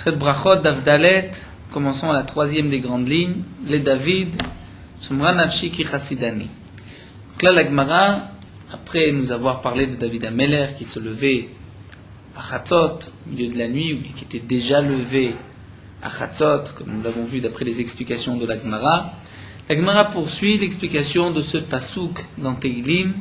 Masret Brachot d'Avdalet, commençons à la troisième des grandes lignes, les David, Shomran Nafshi Ki Chassidani. Donc là, la Gemara, après nous avoir parlé de David Ameler qui se levait à Chatzot, au milieu de la nuit, ou qui était déjà levé à Chatzot, comme nous l'avons vu d'après les explications de la Gemara poursuit l'explication de ce pasouk dans Teilim,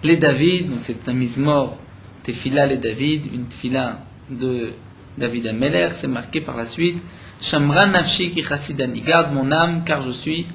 les David, donc c'est un mizmor, Tefila les David, une tefila de David Ameler, c'est marqué par la suite, Shamran Nafshi Ki Chassidani, garde mon âme car je suis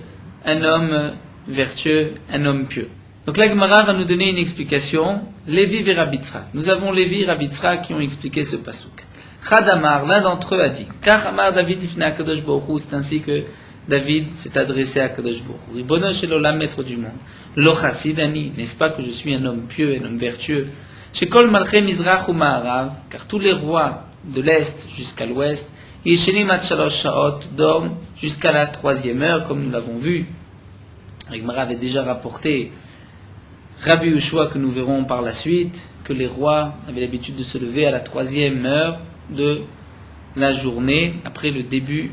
un homme vertueux, un homme pieux. Donc la Gemara va nous donner une explication, Lévi et Rabbi Tzrak. Nous avons Lévi et Rabbi Tzrak qui ont expliqué ce pasouk. Chadamar, l'un d'entre eux a dit, car Amar David ifna Kadosh Baruch Hu, c'est ainsi que David s'est adressé à Kadosh Baruch Hu. Ribono shel olam, maître du monde. Lo chassidani, n'est-ce pas que je suis un homme pieux, un homme vertueux. Shekol malchei mizrach u ma'arav, car tous les rois de l'est jusqu'à l'ouest, yeshenim at shalosh shaot, dorment jusqu'à la 3e heure, comme nous l'avons vu. La Gemara avait déjà rapporté Rabbi Ushua, que nous verrons par la suite, que les rois avaient l'habitude de se lever à la 3e heure de la journée, après le début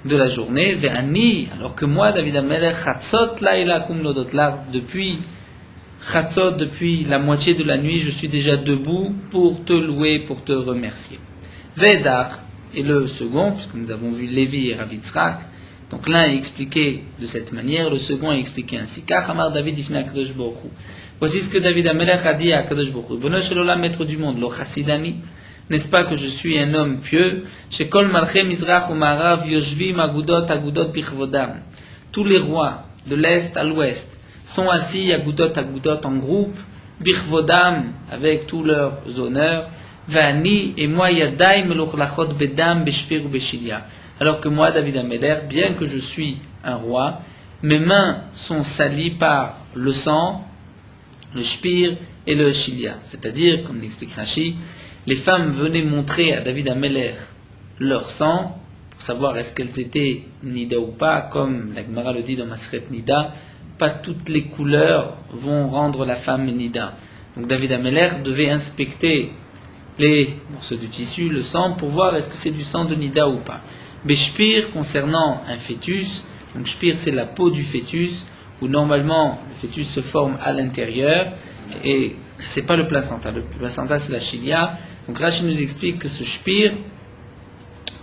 de la journée, ve'ani, alors que moi, David Ameler, chatzot laila kum lodot lar, depuis chatzot, depuis la moitié de la nuit, je suis déjà debout pour te louer, pour te remercier. Ve'dar, et le second, puisque nous avons vu Lévi et Rabbi Tzrak, donc l'un est expliqué de cette manière, le second est expliqué ainsi. Car Amar David ifna Kadosh Baruch Hu. Voici ce que David Ameler a dit à Kadosh Baruch Hu. Bono shel olam, maître du monde, lo chassidani, n'est-ce pas que je suis un homme pieux? Chez Kol Malchei Mizrach ou Marav Yoshvim Agudot Bichvodam. Tous les rois de l'est à l'ouest sont assis Agudot en groupe, Bichvodam avec tous leurs honneurs. Vani et moi Yadai Melochlachot Bedam Beshfir ou Beshilia. Alors que moi, David Ameler, bien que je suis un roi, mes mains sont salies par le sang, le shpir et le shilia. C'est-à-dire, comme l'explique Rashi, les femmes venaient montrer à David Ameler leur sang, pour savoir est-ce qu'elles étaient nida ou pas, comme la Gemara le dit dans Masret Nida, pas toutes les couleurs vont rendre la femme nida. Donc David Ameler devait inspecter les morceaux de tissu, le sang, pour voir est-ce que c'est du sang de nida ou pas. Beshpir, concernant un fœtus, donc shpir c'est la peau du fœtus, où normalement le fœtus se forme à l'intérieur, et c'est pas le placenta c'est la chilia. Donc Rashi nous explique que ce shpir,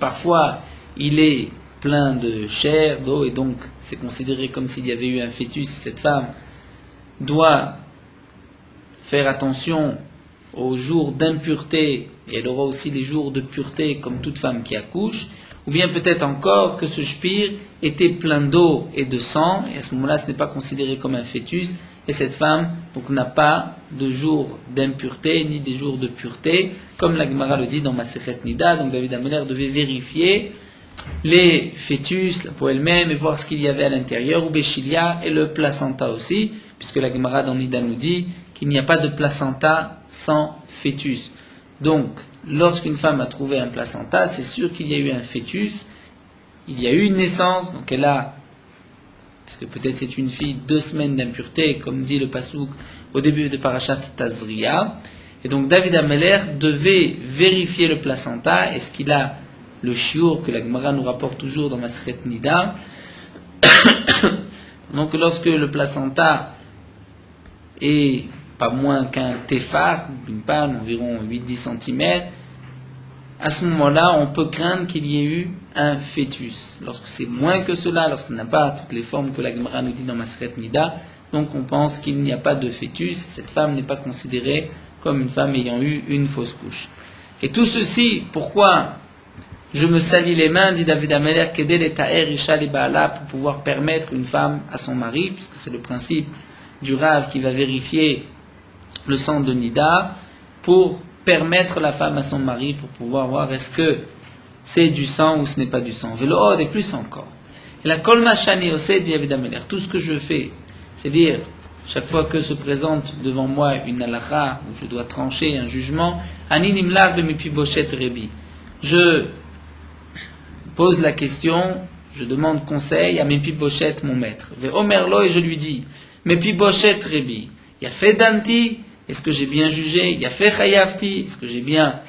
parfois il est plein de chair, d'eau, et donc c'est considéré comme s'il y avait eu un fœtus, et cette femme doit faire attention aux jours d'impureté, et elle aura aussi les jours de pureté comme toute femme qui accouche. Ou bien peut-être encore que ce shpir était plein d'eau et de sang, et à ce moment-là ce n'est pas considéré comme un fœtus, et cette femme donc n'a pas de jours d'impureté ni des jours de pureté, comme la Gemara le dit dans Masechet Nida. Donc David Ameler devait vérifier les fœtus, la peau elle-même, et voir ce qu'il y avait à l'intérieur, ou Beshilia et le placenta aussi, puisque la Gemara dans Nida nous dit qu'il n'y a pas de placenta sans fœtus. Donc, lorsqu'une femme a trouvé un placenta, c'est sûr qu'il y a eu un fœtus, il y a eu une naissance, donc elle a, parce que peut-être c'est une fille, 2 semaines d'impureté, comme dit le pasouk au début de Parashat Tazria, et donc David Ameler devait vérifier le placenta, est-ce qu'il a le chiour que la Gemara nous rapporte toujours dans Masechet Nida. Donc lorsque le placenta est pas moins qu'un téphar, une palme, environ 8-10 cm, à ce moment-là, on peut craindre qu'il y ait eu un fœtus. Lorsque c'est moins que cela, lorsqu'on n'a pas toutes les formes que la Gemara nous dit dans Masechet Nida, donc on pense qu'il n'y a pas de fœtus, cette femme n'est pas considérée comme une femme ayant eu une fausse couche. Et tout ceci, pourquoi je me salis les mains, dit David Ameler, Kedel et Ta'er Isha li Baala, pour pouvoir permettre une femme à son mari, puisque c'est le principe du Rav qui va vérifier le sang de Nida, pour permettre la femme à son mari, pour pouvoir voir est-ce que c'est du sang ou ce n'est pas du sang. Velo et plus encore. Et la Kol Mashani Oseh, dit David Ameler, tout ce que je fais, c'est-à-dire chaque fois que se présente devant moi une halakha, où je dois trancher un jugement, Ani Nimlar be Mepiboshet Rebi, je pose la question, je demande conseil à Mepiboshet, mon maître. Ve Omerlo, et je lui dis, Mepiboshet Rebi, Yafé Danti, est-ce que j'ai bien jugé? Yafé Chayavti, est-ce que j'ai bien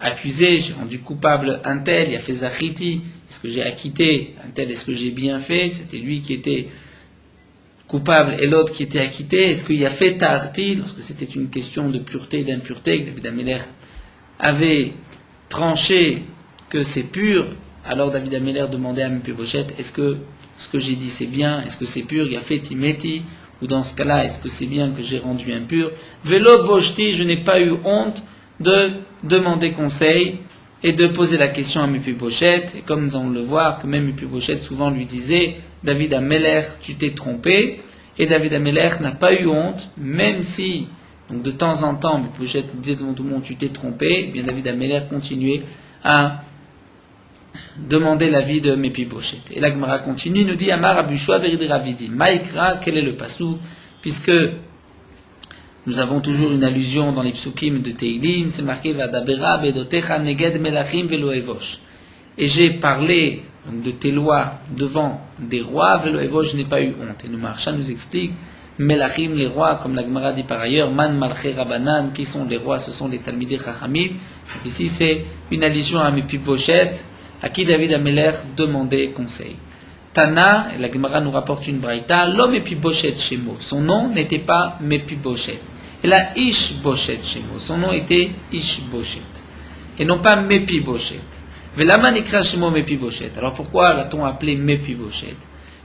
accusé, j'ai rendu coupable un tel, il a fait Zachiti, est-ce que j'ai acquitté un tel, est-ce que j'ai bien fait, c'était lui qui était coupable et l'autre qui était acquitté, est-ce qu'il y a fait Ta'arti, lorsque c'était une question de pureté et d'impureté, que David Améler avait tranché que c'est pur, alors David Améler demandait à Mephibosheth, est-ce que ce que j'ai dit c'est bien, est-ce que c'est pur, il y a fait Timeti, ou dans ce cas-là, est-ce que c'est bien que j'ai rendu impur? Velo Boshti, je n'ai pas eu honte de demander conseil et de poser la question à Mephibosheth, et comme nous allons le voir, que même Mephibosheth souvent lui disait, David Améler, tu t'es trompé, et David Améler n'a pas eu honte, même si, donc de temps en temps, Mephibosheth disait devant tout le monde, tu t'es trompé, et bien David Améler continuait à demander l'avis de Mephibosheth. Et la Gemara continue, nous dit, Amar Abushua Verid Ravidi, Maïkra, quel est le passou, puisque nous avons toujours une allusion dans les psukim de Teilim, c'est marqué Vadabera bedotecha neged melachim veloevosh. Et j'ai parlé donc, de tes lois devant des rois, veloevosh, je n'ai pas eu honte. Et le Maharsha nous explique melachim, les rois, comme la Gemara dit par ailleurs, man malché rabanan, qui sont les rois, ce sont les talmidei chachamim. Ici c'est une allusion à Mephibosheth, à qui David Améler demandait conseil. Tana, et la Gemara nous rapporte une braïta, l'homme Mephibosheth Shemo, son nom n'était pas Mephibosheth. Et là, Ishboshet Shemo, son nom était Ishboshet, et non pas Mephibosheth. Velama nikra Shemo Mephibosheth. Alors pourquoi l'a-t-on appelé Mephibosheth?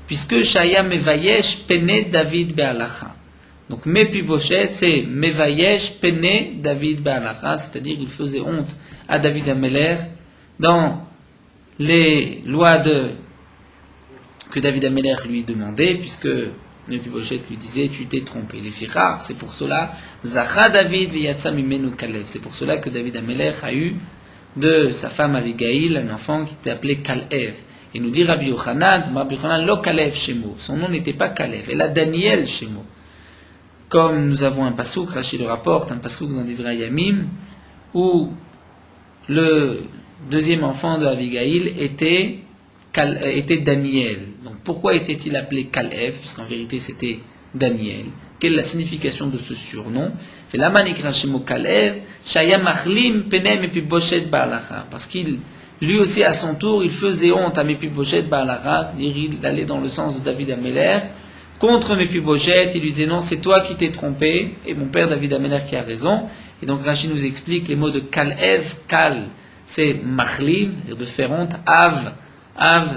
Puisque Shaya Mevayesh Pene David Be'alacha. Donc Mephibosheth, c'est Mevayesh Pene David Be'alacha, c'est-à-dire il faisait honte à David Améler dans les lois que David Améler lui demandait, puisque Mephibosheth lui disait, tu t'es trompé. Les fichar, c'est pour cela, Zacha David v'yatsa mimenu Kalev. C'est pour cela que David Améler a eu de sa femme Abigail un enfant qui était appelé Kalev. Et nous dit Rabbi Yochanan, lo Kalev Shemo. Son nom n'était pas Kalev, elle a Daniel Shemo. Comme nous avons un pasouk, Rashi le rapporte, un pasouk dans Divrei Yamim, où le deuxième enfant de Abigail était Daniel. Donc pourquoi était-il appelé Kalev? Puisqu'en vérité c'était Daniel. Quelle est la signification de ce surnom? Parce qu'il, lui aussi à son tour, il faisait honte à Mephibosheth Ba'alacha, il allait dans le sens de David Améler, contre Mephibosheth, il lui disait non, c'est toi qui t'es trompé, et mon père David Améler qui a raison. Et donc Rashi nous explique les mots de Kalev, Kal, c'est Machlim, c'est-à-dire de faire honte, Av,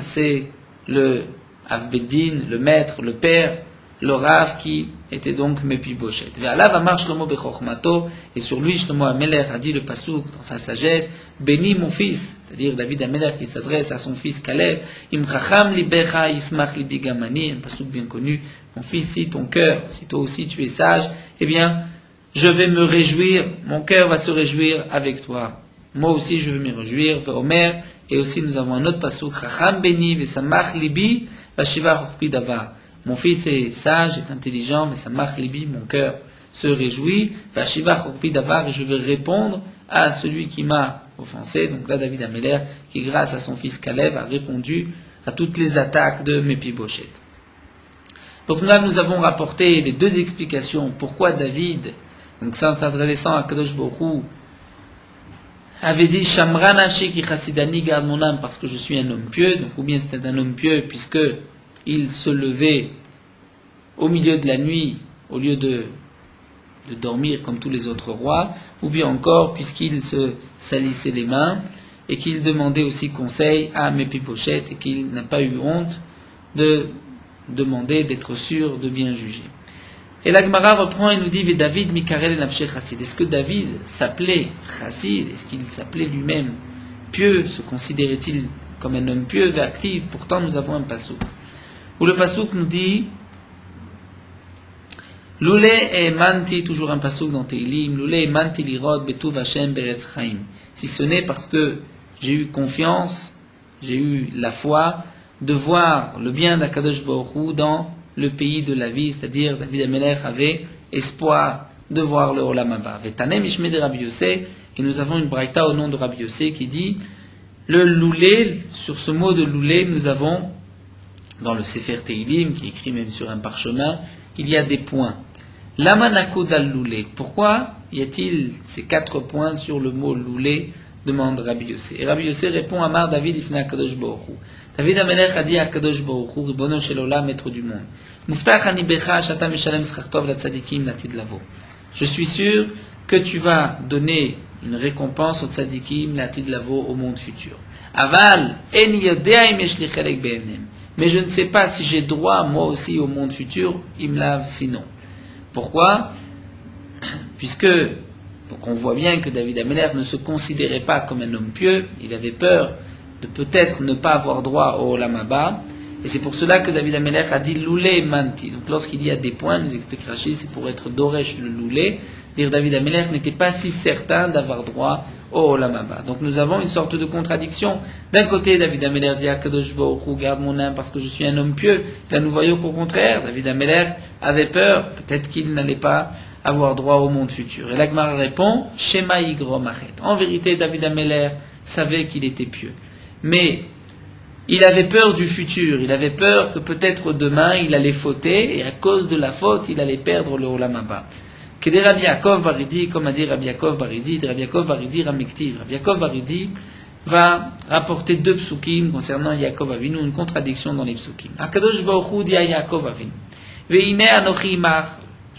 c'est le Av Beddin, le maître, le père, le Rav qui était donc Mephibosheth. Et sur lui, Shlomo Améler a dit le pasouk dans sa sagesse, bénis mon fils, c'est-à-dire David Améler qui s'adresse à son fils Kalev, Im chacham libecha yismach libi gamani, un pasouk bien connu, mon fils, si ton cœur, si toi aussi tu es sage, eh bien, je vais me réjouir, mon cœur va se réjouir avec toi. Moi aussi je veux me réjouir, Omer. Et aussi nous avons un autre pasouk, Chacham beni vesamach libi vashiva chorpi davar. Mon fils est sage, est intelligent, vesamach libi, mon cœur se réjouit, vashiva chorpi davar, et je vais répondre à celui qui m'a offensé. Donc là David Améler, qui grâce à son fils Kalev a répondu à toutes les attaques de Mephibosheth. Donc là nous avons rapporté les deux explications pourquoi David, donc ça s'adressant à Kadosh Baruch Hu, avait dit Shamran Ashik Chassidani, garde mon âme parce que je suis un homme pieux, donc ou bien c'était un homme pieux puisque il se levait au milieu de la nuit au lieu de dormir comme tous les autres rois, ou bien encore puisqu'il se salissait les mains et qu'il demandait aussi conseil à Mephibosheth et qu'il n'a pas eu honte de demander d'être sûr de bien juger. Et la Gemara reprend et nous dit David Mikarel Nafshe Chassid. Est-ce que David s'appelait Chassid? Est-ce qu'il s'appelait lui-même pieux? Se considérait-il comme un homme pieux et actif? Pourtant nous avons un pasouk où le pasouk nous dit Lule e manti, toujours un pasouk dans Teilim, Lule e manti lirod betuv Hashem beretz chaim. Si ce n'est parce que j'ai eu confiance, j'ai eu la foi de voir le bien d'Akadosh Baruch Hu dans le pays de la vie, c'est-à-dire David Améler avait espoir de voir le Olam Haba. Vetanem Ishme de Rabbi Yossé, et nous avons une braïta au nom de Rabbi Yossé qui dit le loulé, sur ce mot de loulé, nous avons dans le Sefer Teilim, qui est écrit même sur un parchemin, il y a des points. Lamanako dal loulé. Pourquoi y a-t-il ces 4 points sur le mot loulé demande Rabbi Yossé. Et Rabbi Yossé répond à Amar David ifna Kadosh Baruch Hu. David Amelech a dit à Kadosh Baruch Hu, Ribono shel olam, maître du monde. Muftach ani becha shata mishalem schar tov latzadikim latid lavo. Je suis sûr que tu vas donner une récompense aux tzadikim latid lavo au monde futur. Aval en yodea im yesh li chelek be'enem. Mais je ne sais pas si j'ai droit moi aussi au monde futur, imlav sinon. Pourquoi? Puisque donc on voit bien que David Amelech ne se considérait pas comme un homme pieux, il avait peur de peut-être ne pas avoir droit au Olam Haba, et c'est pour cela que David Amelech a dit Loulé Manti. Donc lorsqu'il y a des points, nous explique Rashi, c'est pour être Doresh le Loulé, dire David Amelech n'était pas si certain d'avoir droit au Olam Haba. Donc nous avons une sorte de contradiction. D'un côté, David Amelech dit à Kadosh Baruch Hu, garde mon âme parce que je suis un homme pieux. Là nous voyons qu'au contraire, David Amelech avait peur, peut-être qu'il n'allait pas avoir droit au monde futur. Et l'Agmara répond, Shema Yigrom Achet. En vérité, David Amelech savait qu'il était pieux. Mais il avait peur du futur, il avait peur que peut-être demain il allait fauter, et à cause de la faute, il allait perdre le Olam Haba. Kede Rabbi Yaakov Baridi, comme a dit Rabbi Yaakov Baridi, Rabbi Yaakov Baridi Ramektiv. Rabbi Yaakov Baridi va rapporter deux psukim concernant Yaakov Avinu, une contradiction dans les psukim. Akadosh Baruch Hu dit à Yaakov Avinu, Ve'ine anochi imach,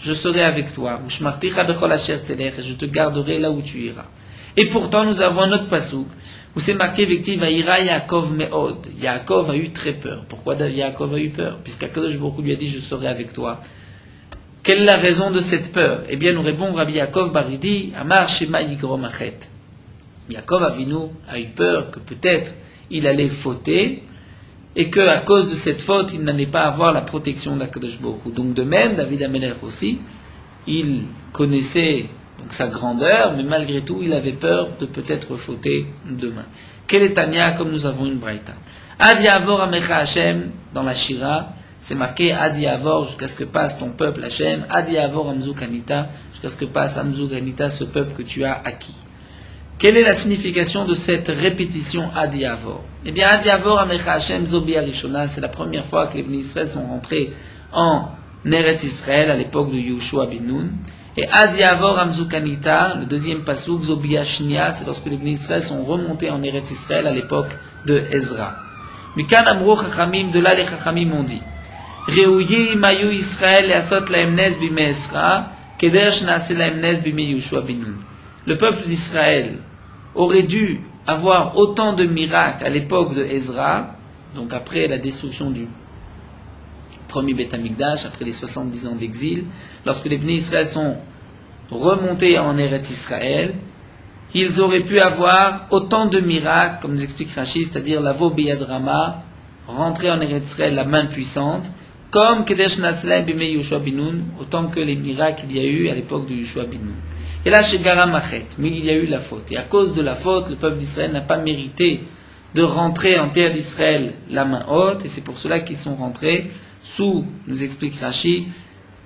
je serai avec toi, Ushmarticha bechol asher telech, et je te garderai là où tu iras. Et pourtant, nous avons un autre pasuk, où c'est marqué, Vektiv Vaïra Yaakov Me'od. Yaakov a eu très peur. Pourquoi Yaakov a eu peur? Puisqu'Akadosh Baruch Hu lui a dit, je serai avec toi. Quelle est la raison de cette peur? Eh bien, nous répond Rabbi Yaakov Baridi, Amar Shema Yigrom Achet. Yaakov Avinu a eu peur que peut-être il allait fauter, et qu'à cause de cette faute, il n'allait pas avoir la protection d'Akadosh Baruch Hu. Donc de même, David Amelech aussi, il connaissait donc sa grandeur, mais malgré tout, il avait peur de peut-être fauter demain. Quel est Tania, comme nous avons une braïta? Ad Yavor Amecha Hashem, dans la Shira, c'est marqué Ad Yavor, jusqu'à ce que passe ton peuple Hashem, Ad Yavor Amzuk Anita, jusqu'à ce que passe Amzuk Anita, ce peuple que tu as acquis. Quelle est la signification de cette répétition Ad Yavor? Eh bien, Ad Yavor Amecha Hashem Zobi Arishona, c'est la première fois que les Bnei Israël sont rentrés en Eretz Israël, à l'époque de Yehoshua ben Nun. Et Ad Yavor Amzuk Anita, le deuxième pasuk, Zobi Ashnia, c'est lorsque les Bnei Israël sont remontés en Eretz Israël à l'époque de Ezra. Mikan Amro Chachamim, de là les Chachamim ont dit, Reuyi Mayu Israël Asot Lahem Nes Bime Esra, Keder Shnase Lahem Nes Bime Yehoshua ben Nun. Le peuple d'Israël aurait dû avoir autant de miracles à l'époque de Ezra, donc après la destruction du premier Beth Amikdash, après les 70 ans d'exil, lorsque les Bnei Israël sont remontés en Eretz Israël, ils auraient pu avoir autant de miracles, comme nous explique Rashi, c'est-à-dire la vo biyad rama, rentrer en Eretz Israël la main puissante, comme Kedesh Naslem bime Yehoshua ben Nun, autant que les miracles qu'il y a eu à l'époque de Yehoshua ben Nun. Et là, chez Garam Achet, mais il y a eu la faute. Et à cause de la faute, le peuple d'Israël n'a pas mérité de rentrer en terre d'Israël la main haute, et c'est pour cela qu'ils sont rentrés sous, nous explique Rashi,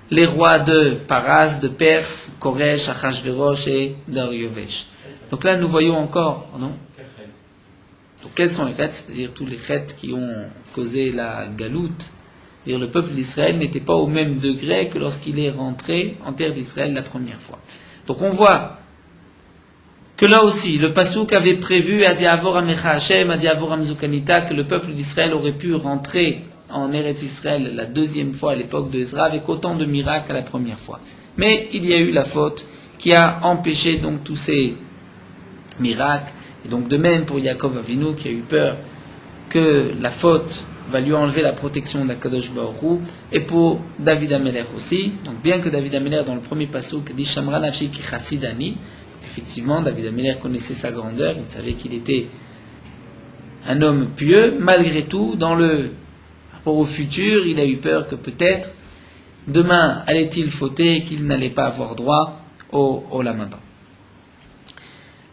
les rois de Paras, de Perse, Koresh, Achashverosh et Dariovesh. Donc là, nous voyons encore, pardon. Donc quels sont les chètes? C'est-à-dire tous les chètes qui ont causé la galoute. C'est-à-dire le peuple d'Israël n'était pas au même degré que lorsqu'il est rentré en terre d'Israël la première fois. Donc on voit que là aussi, le Passouk avait prévu Ad Yavor Amecha Hashem, Ad Yavor Amzuk Anita, que le peuple d'Israël aurait pu rentrer en Eretz Israël la deuxième fois à l'époque de Ezra avec autant de miracles à la première fois. Mais il y a eu la faute qui a empêché donc tous ces miracles. Et donc de même pour Yaakov Avinu qui a eu peur que la faute va lui enlever la protection d'Akadosh Baruch Hu, et pour David Amelech aussi. Donc bien que David Amelech dans le premier passouk dit Shamra Nafshi ki Chassidani, effectivement David Amelech connaissait sa grandeur, il savait qu'il était un homme pieux, malgré tout dans le rapport au futur, il a eu peur que peut-être demain allait-il fauter et qu'il n'allait pas avoir droit au Olam Haba.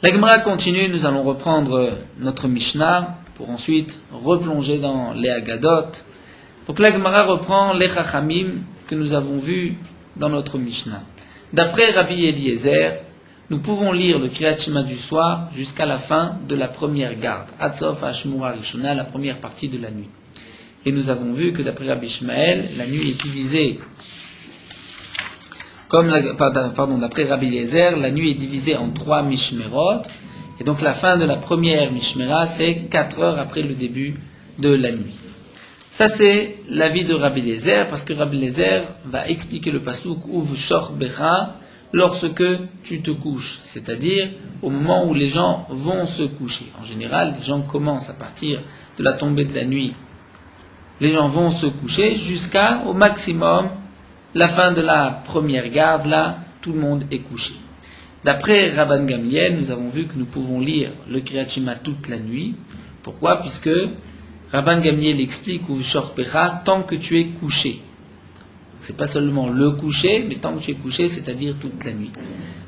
La Gemara continue, nous allons reprendre notre Mishnah pour ensuite replonger dans les Agadot. Donc la Gemara reprend les Chachamim que nous avons vus dans notre Mishnah. D'après Rabbi Eliezer, nous pouvons lire le Kriyat Shema du soir jusqu'à la fin de la première garde, Atsof Hashmura Rishona, la première partie de la nuit. Et nous avons vu que d'après Rabbi Ishmael, la nuit est divisée, d'après Rabbi Eliezer, la nuit est divisée en 3 Mishmerot, Et donc la fin de la première Mishmera, c'est 4 heures après le début de la nuit. Ça c'est l'avis de Rabbi Eliezer, parce que Rabbi Eliezer va expliquer le pasuk Uv Shor Becha lorsque tu te couches, c'est-à-dire au moment où les gens vont se coucher. En général, les gens commencent à partir de la tombée de la nuit. Les gens vont se coucher jusqu'à, au maximum, la fin de la première garde, là, tout le monde est couché. D'après Rabban Gamliel, nous avons vu que nous pouvons lire le Kriyat Shema toute la nuit. Pourquoi ? Puisque Rabban Gamliel explique au Shor Pecha, tant que tu es couché. C'est pas seulement le coucher, mais tant que tu es couché, c'est-à-dire toute la nuit.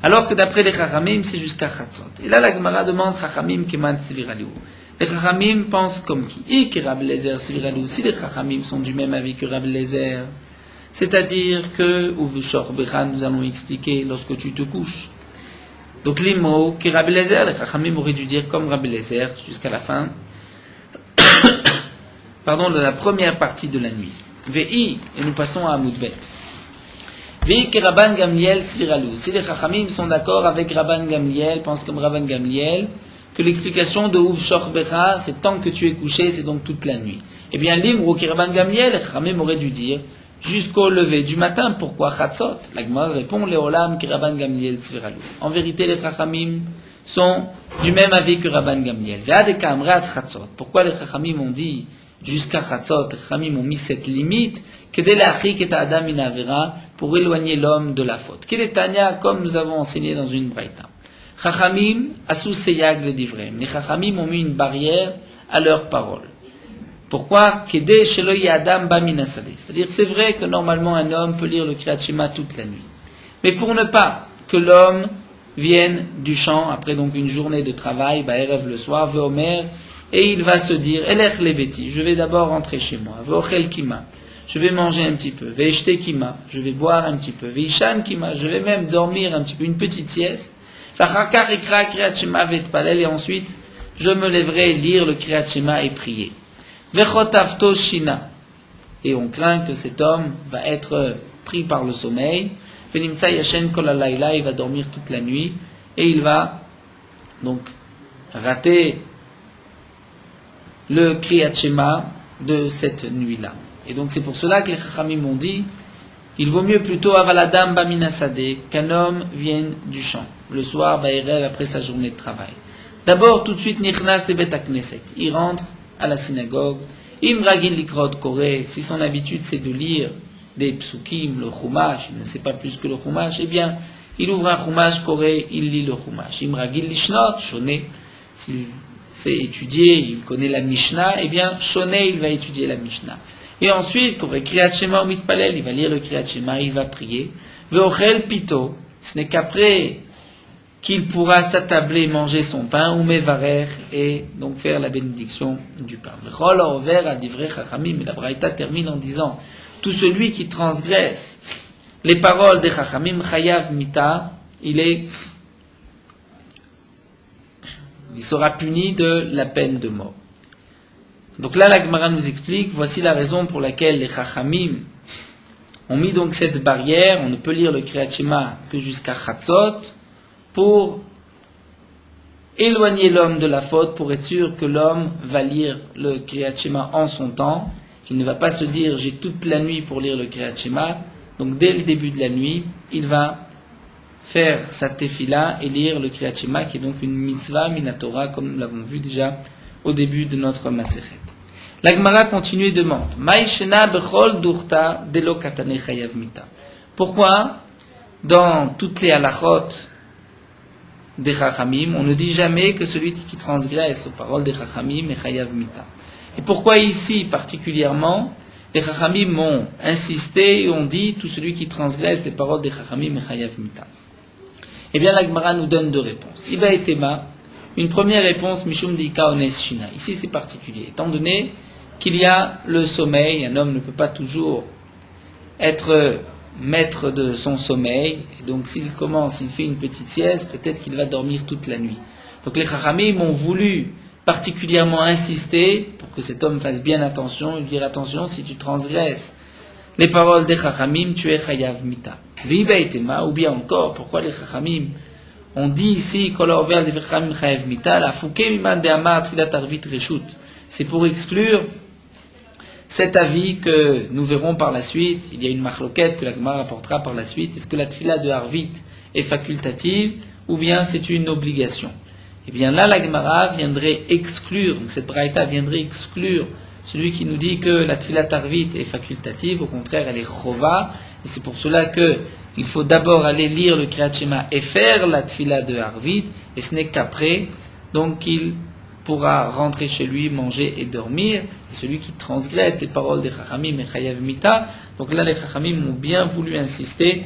Alors que d'après les Chachamim, c'est jusqu'à Chatzot. Et là, la Gemara demande Chachamim Keman Sviraliou. Les Chachamim pensent comme qui ? Et que Rabbi Eliezer Sviraliou. Si les Chachamim sont du même avis que Rabbi Eliezer, c'est-à-dire que, ou Shor Becha, nous allons expliquer lorsque tu te couches. Donc l'immo, qui Rabbi Eliezer, les Chachamim auraient dû dire comme Rabbi Eliezer jusqu'à la fin, de la première partie de la nuit. Ve'i, et nous passons à Amoudbet. Ve'i que Rabban Gamliel Sviralou. Si les Chachamim sont d'accord avec Rabban Gamliel, pensent comme Rabban Gamliel, que l'explication de Uv Shor Becha, c'est tant que tu es couché, c'est donc toute la nuit. Eh bien, l'imro qui Rabban Gamliel, les Chachamim auraient dû dire, jusqu'au lever du matin, pourquoi Chatzot? La Gemara répond, les Olam qui Rabban Gamliel Sviralou. En vérité, les Chachamim sont du même avis que Rabban Gamliel. Ve'adeka amrat Chatzot. Pourquoi les Chachamim ont dit jusqu'à Chatzot, les Chachamim ont mis cette limite, pour éloigner l'homme de la faute. Keletania, comme nous avons enseigné dans une braïta. Chachamim, asu seyag le divrem. Les Chachamim ont mis une barrière à leurs paroles. Pourquoi? C'est-à-dire, c'est vrai que normalement un homme peut lire le Kriyat Shema toute la nuit. Mais pour ne pas que l'homme vienne du champ, après donc une journée de travail, Erev le soir, Veomer, et il va se dire, Elech lebeti, je vais d'abord rentrer chez moi, Veochel kima, je vais manger un petit peu, Veishte kima, je vais boire un petit peu, Veishan kima, je vais même dormir un petit peu, une petite sieste, Vachakar ikra Kriyat Shema vetpalel, et ensuite, je me lèverai lire le Kriyat Shema et prier. Vechotavto shina, et on craint que cet homme va être pris par le sommeil, Venimtsa yashen kol halayla, il va dormir toute la nuit, et il va donc rater le Kriyat Shema de cette nuit-là. Et donc c'est pour cela que les Chachamim ont dit, il vaut mieux plutôt avaladam baminasade, qu'un homme vienne du champ, le soir, Baerev, après sa journée de travail. D'abord, tout de suite, nichnas le bet hakneset, il rentre à la synagogue, imragil likrot koré, si son habitude c'est de lire des psukim, le chumash, il ne sait pas plus que le chumash, eh bien, il ouvre un chumash koré, il lit le chumash. Imragil lishnot, shoné, s'il sait étudier, il connaît la Mishnah, eh bien, shoné, il va étudier la Mishnah. Et ensuite, koré Kriyat Shema ou mitpalel, il va lire le Kriyat Shema, il va prier. Veochel pito, ce n'est qu'après qu'il pourra s'attabler, manger son pain, ou mevarer, et donc faire la bénédiction du pain. Vechol haover al divrei chachamim, et la braïta termine en disant, tout celui qui transgresse les paroles des chachamim, chayav mita, il sera puni de la peine de mort. Donc là, la Gemara nous explique, voici la raison pour laquelle les chachamim ont mis donc cette barrière, on ne peut lire le Kriyat Shema que jusqu'à Chatzot, pour éloigner l'homme de la faute, pour être sûr que l'homme va lire le Kriyat Shema en son temps, qu'il ne va pas se dire j'ai toute la nuit pour lire le Kriyat Shema. Donc dès le début de la nuit, il va faire sa tefila et lire le Kriyat Shema, qui est donc une mitzvah minatora, comme nous l'avons vu déjà au début de notre Masechet. La Gemara continue et demande Maïshena bechol durta delo katane chayav mita. Pourquoi dans toutes les halachot des Chachamim, on ne dit jamais que celui qui transgresse aux paroles des Chachamim est chayav mita. Et pourquoi ici particulièrement les Chachamim ont insisté et ont dit tout celui qui transgresse les paroles des Chachamim est chayav mita? Eh bien la Gemara nous donne deux réponses. Iba et Tema, une première réponse Mishum Dika Ones Shina. Ici c'est particulier, étant donné qu'il y a le sommeil, un homme ne peut pas toujours être maître de son sommeil, et donc s'il fait une petite sieste, peut-être qu'il va dormir toute la nuit. Donc les Chachamim ont voulu particulièrement insister pour que cet homme fasse bien attention, et lui dire attention, si tu transgresses les paroles des Chachamim, tu es chayav mita. Ou bien encore, pourquoi les Chachamim On dit ici, c'est pour exclure cet avis que nous verrons par la suite. Il y a une marloquette que la Gemara rapportera par la suite. Est-ce que la tfila de Harvit est facultative ou bien c'est une obligation? Eh bien là, la Gemara viendrait exclure, donc cette braïta viendrait exclure celui qui nous dit que la tfila Harvit est facultative. Au contraire, elle est chova. Et c'est pour cela que il faut d'abord aller lire le Kriyat Shema et faire la tfila de Harvit, et ce n'est qu'après, donc qu'il pourra rentrer chez lui, manger et dormir. Et celui qui transgresse les paroles des Chachamim et Chayav Mita, donc là les Chachamim ont bien voulu insister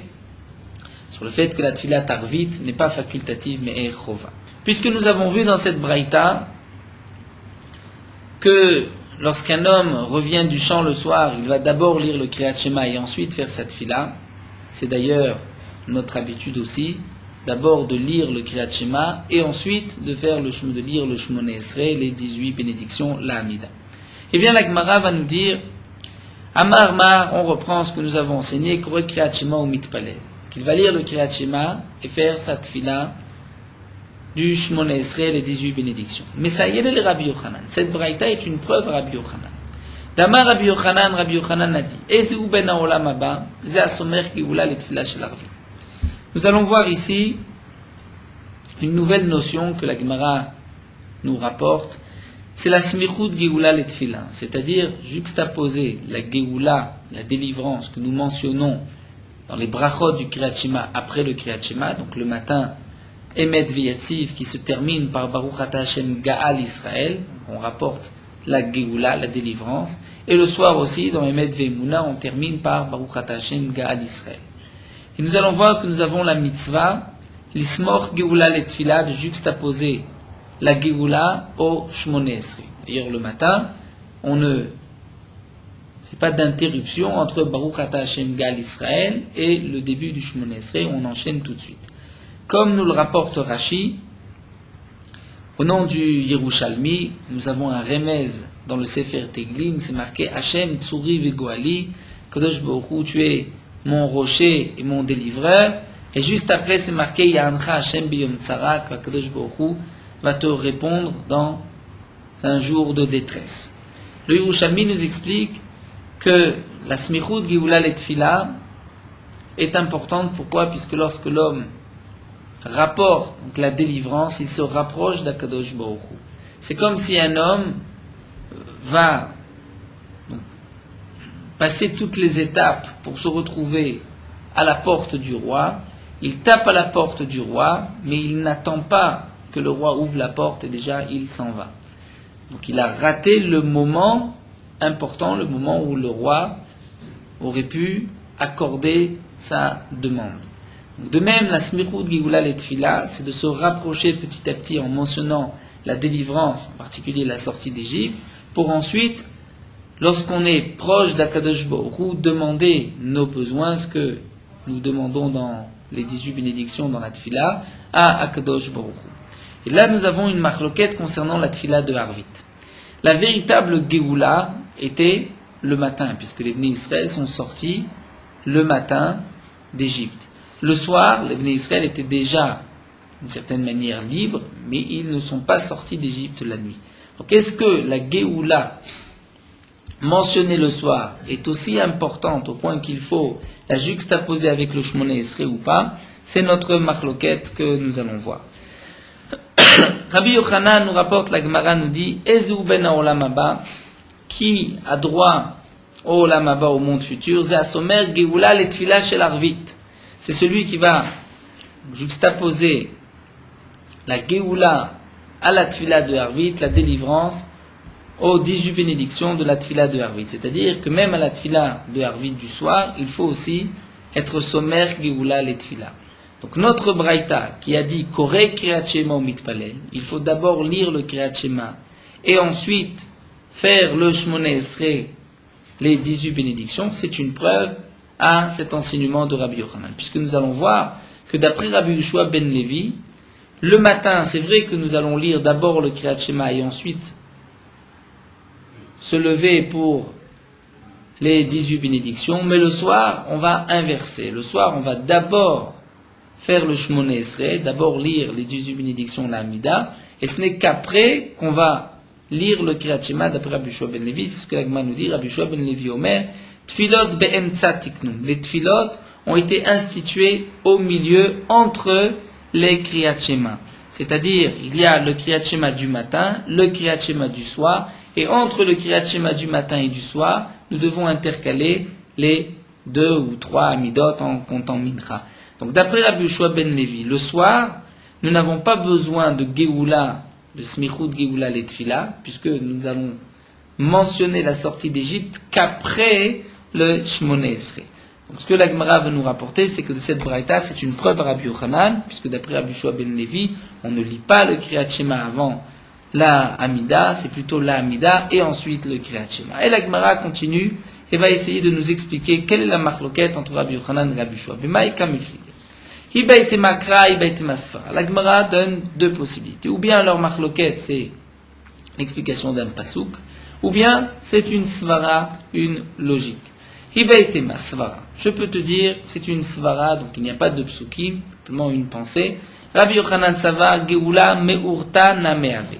sur le fait que la tfila Harvit n'est pas facultative mais est chova. Puisque nous avons vu dans cette braïta que lorsqu'un homme revient du champ le soir, il va d'abord lire le Kriyat Shema et ensuite faire sa tfila. C'est d'ailleurs notre habitude aussi, d'abord de lire le Kriyat Shema et ensuite de lire le Shmoneh Esrei, les 18 bénédictions, la Hamida. Eh bien, la Gemara va nous dire, Amar Mar, on reprend ce que nous avons enseigné, Koré Kriyat Shema ou Mitpalel. Qu'il va lire le Kriyat Shema et faire sa tfila du Shmoneh Esrei, les 18 bénédictions. Mais ça y est, le Rabbi Yochanan. Cette braïta est une preuve Rabbi Yochanan. Damar Rabbi Yochanan a dit, Ezeu ben haolam haba, ze asomer geoula letfila shel Harvit. Nous allons voir ici une nouvelle notion que la Gemara nous rapporte, c'est la smichut geoula letfila, c'est-à-dire juxtaposer la geoula, la délivrance que nous mentionnons dans les brachot du Kriyat Shema après le Kriyat Shema, donc le matin, Emet V'Yatziv, qui se termine par Baruch Ata Hashem Gaal Israël, on rapporte la Géoula, la délivrance, et le soir aussi, dans Emet Ve'Emunah, on termine par Baruch Ata Hashem Gaal Israël. Et nous allons voir que nous avons la mitzvah, l'ismor Géoula letfila, de juxtaposer la Géoula au Shmoneh Esrei. D'ailleurs, le matin, c'est pas d'interruption entre Baruch Ata Hashem Gaal Israël et le début du Shmoneh Esrei, on enchaîne tout de suite. Comme nous le rapporte Rashi, au nom du Yerushalmi, nous avons un remez dans le Sefer Teglim, c'est marqué Hashem Tsuri Vegoali, Kadosh Baruch Hu, tu es mon rocher et mon délivreur. Et juste après, c'est marqué Ya'ancha Hashem Biyom Tzara, que Kadosh Baruch Hu va te répondre dans un jour de détresse. Le Yerushalmi nous explique que la Smichut Geoula Letfila est importante. Pourquoi? Puisque lorsque l'homme rapporte donc la délivrance, il se rapproche d'Akadosh Baruch Hu. C'est comme si un homme va donc passer toutes les étapes pour se retrouver à la porte du roi. Il tape à la porte du roi, mais il n'attend pas que le roi ouvre la porte et déjà il s'en va. Donc il a raté le moment important, le moment où le roi aurait pu accorder sa demande. De même, la smichut geoula letfila, c'est de se rapprocher petit à petit en mentionnant la délivrance, en particulier la sortie d'Égypte, pour ensuite, lorsqu'on est proche d'Akadosh Baruch Hu, demander nos besoins, ce que nous demandons dans les 18 bénédictions dans la tfila, à Akadosh Baruch Hu. Et là, nous avons une marloquette concernant la tfila de Harvit. La véritable geoula était le matin, puisque les Bnei Israël sont sortis le matin d'Égypte. Le soir, les Bnei Israël étaient déjà, d'une certaine manière, libres, mais ils ne sont pas sortis d'Égypte la nuit. Donc, est-ce que la Géoula mentionnée le soir est aussi importante au point qu'il faut la juxtaposer avec le Shmoneh Esrei ou pas? C'est notre marloquette que nous allons voir. Rabbi Yochanan nous rapporte, la Gemara nous dit, Ezeu ben haolam haba, qui a droit au olam haba, au monde futur, ze asomer Géoula letfila shel Harvit. C'est celui qui va juxtaposer la Géoula à la Tfila de Harvit, la délivrance, aux 18 bénédictions de la Tfila de Harvit. C'est-à-dire que même à la Tfila de Harvit du soir, il faut aussi être sommaire Géoula les Tfila. Donc notre Braïta qui a dit Koré Kriyat Shema ou Mitpalel, il faut d'abord lire le Kriyat Shema et ensuite faire le Shmoneh Esrei, les 18 bénédictions, c'est une preuve à cet enseignement de Rabbi Yochanan, puisque nous allons voir que d'après Rabbi Yehoshua ben Levi, le matin, c'est vrai que nous allons lire d'abord le Kriyat Shema et ensuite se lever pour les 18 bénédictions, mais le soir, on va inverser. Le soir, on va d'abord faire le Shmoneh Esrei, d'abord lire les 18 bénédictions de la Hamida, et ce n'est qu'après qu'on va lire le Kriyat Shema d'après Rabbi Yoshua ben Levi. C'est ce que l'Agma nous dit. Rabbi Yoshua ben Levi Omer, Tfilot be'emtza tiknum. Les Tfilot ont été institués au milieu entre les Kriyat Shema. C'est-à-dire, il y a le Kriyat Shema du matin, le Kriyat Shema du soir, et entre le Kriyat Shema du matin et du soir, nous devons intercaler les 2 ou 3 Amidot en comptant Mincha. Donc d'après Rabbi Yoshua ben Levi, le soir, nous n'avons pas besoin de Géoula, de Smichut Géoula les Tfila, puisque nous allons mentionner la sortie d'Égypte qu'après le Shmoneh Esrei. Donc ce que la Gemara veut nous rapporter, c'est que de cette braïta, c'est une preuve à Rabbi Yochanan, puisque d'après Rabbi Yoshua ben Levi, on ne lit pas le Kriyat Shema avant la Hamida, c'est plutôt la Hamida et ensuite le Kriyat Shema. Et la Gemara continue et va essayer de nous expliquer quelle est la marloquette entre Rabbi Yochanan et Rabbi Yoshua. La Gemara donne 2 possibilités. Ou bien leur marloquette, c'est l'explication d'un pasouk, ou bien c'est une svara, une logique. Hibaitema svara. Je peux te dire, c'est une svara, donc il n'y a pas de psukim, simplement une pensée. Rabbi Yochanan Savar, Geoula meurta nameave.